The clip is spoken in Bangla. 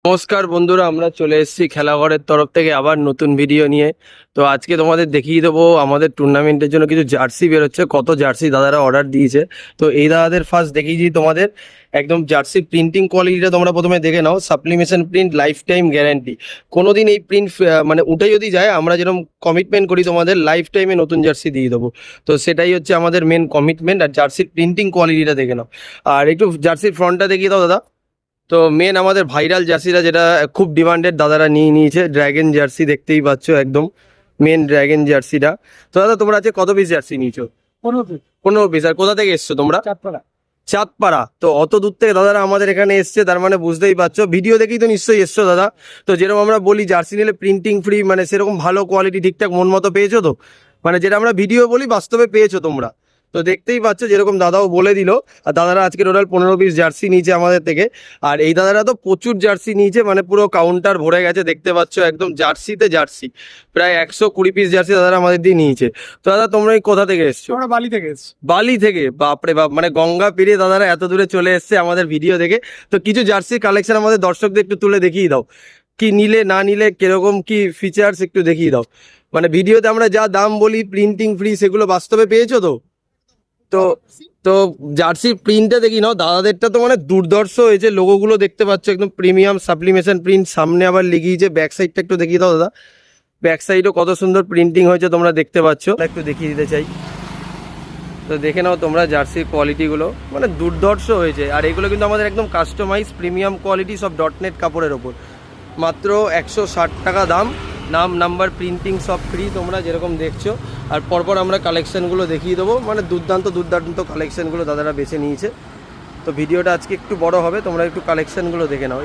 নমস্কার বন্ধুরা, আমরা চলে এসেছি খেলাঘরের তরফ থেকে আবার নতুন ভিডিও নিয়ে। তো আজকে তোমাদের দেখিয়ে দেবো আমাদের টুর্নামেন্টের জন্য কিছু জার্সি বেরোচ্ছে, কত জার্সি দাদারা অর্ডার দিয়েছে। তো এই দাদাদের ফার্স্ট দেখিয়ে দিই তোমাদের একদম জার্সি প্রিন্টিং কোয়ালিটিটা তোমরা প্রথমে দেখে নাও। Sublimation print, lifetime guarantee. কোনোদিন এই প্রিন্ট মানে উঠে যদি যায়, আমরা যেরকম কমিটমেন্ট করি তোমাদের লাইফ টাইমে নতুন জার্সি দিয়ে দেবো। তো সেটাই হচ্ছে আমাদের মেন কমিটমেন্ট। আর জার্সির প্রিন্টিং কোয়ালিটিটা দেখে নাও। আর একটু জার্সির ফ্রন্টটা দেখিয়ে দাও দাদা। তো মেন আমাদের ভাইরাল জার্সিটা যেটা খুব ডিমান্ডেড, দাদারা নিয়ে নিয়েছে ড্র্যাগন জার্সি, দেখতেই পাচ্ছ একদম মেন ড্র্যাগন জার্সিটা। তো দাদা তোমরা আজকে কত পিস জার্সি নিয়েছো? 15 পিস। আর কোথা থেকে এসছো তোমরা? চাঁদপাড়া। তো অত দূর থেকে দাদারা আমাদের এখানে এসছে, তার মানে বুঝতেই পারছো ভিডিও দেখেই তো নিশ্চয়ই এসছো দাদা। তো যেরকম আমরা বলি জার্সি নিলে প্রিন্টিং ফ্রি, মানে সেরকম ভালো কোয়ালিটি ঠিকঠাক মন মতো পেয়েছো তো? মানে যেটা আমরা ভিডিও বলি বাস্তবে পেয়েছো তোমরা? তো দেখতেই পাচ্ছ যেরকম দাদাও বলে দিল। আর দাদারা আজকে টোটাল 15 পিস জার্সি নিয়েছে আমাদের থেকে। আর এই দাদারা তো প্রচুর জার্সি নিয়েছে, মানে পুরো কাউন্টার ভরে গেছে, দেখতে পাচ্ছ একদম জার্সিতে জার্সি। প্রায় 120 পিস জার্সি দাদারা আমাদের দিয়ে নিয়েছে। তো দাদা তোমরা এই কোথা থেকে এসছো? আমরা বালি থেকে এসেছি। বালি থেকে? বাপরে বাপ, মানে গঙ্গা পেরিয়ে দাদারা এত দূরে চলে এসছে আমাদের ভিডিও দেখে। তো কিছু জার্সির কালেকশন আমাদের দর্শকদের একটু তুলে দেখিয়ে দাও, কি নিলে না নিলে কিরকম কি ফিচার্স একটু দেখিয়ে দাও। মানে ভিডিওতে আমরা যা দাম বলি প্রিন্টিং ফ্রি, সেগুলো বাস্তবে পেয়েছো তো? তো তো জার্সির প্রিন্টটা দেখি নাও, দাদাদেরটা তো মানে দুর্ধর্ষ হয়েছে। লোগোগুলো দেখতে পাচ্ছ একদম প্রিমিয়াম সাপ্লিমেশন প্রিন্ট, সামনে আবার লিখিয়েছে। ব্যাক সাইডটা একটু দেখিয়ে দাও দাদা। ব্যাক সাইডও কত সুন্দর প্রিন্টিং হয়েছে তোমরা দেখতে পাচ্ছ, একটু দেখিয়ে দিতে চাই। তো দেখে নাও তোমরা জার্সির কোয়ালিটিগুলো, মানে দুর্ধর্ষ হয়েছে। আর এগুলো কিন্তু আমাদের একদম কাস্টমাইজ প্রিমিয়াম কোয়ালিটি, সব ডটনেট কাপড়ের ওপর। মাত্র 160 টাকা দাম, নাম নাম্বার প্রিন্টিং সব ফ্রি, তোমরা যেরকম দেখছো। আর পরপর আমরা কালেকশানগুলো দেখিয়ে দেবো, মানে দুর্দান্ত দুর্দান্ত কালেকশানগুলো দাদারা বেছে নিয়েছে। তো ভিডিওটা আজকে একটু বড় হবে, তোমরা একটু কালেকশানগুলো দেখে নাও।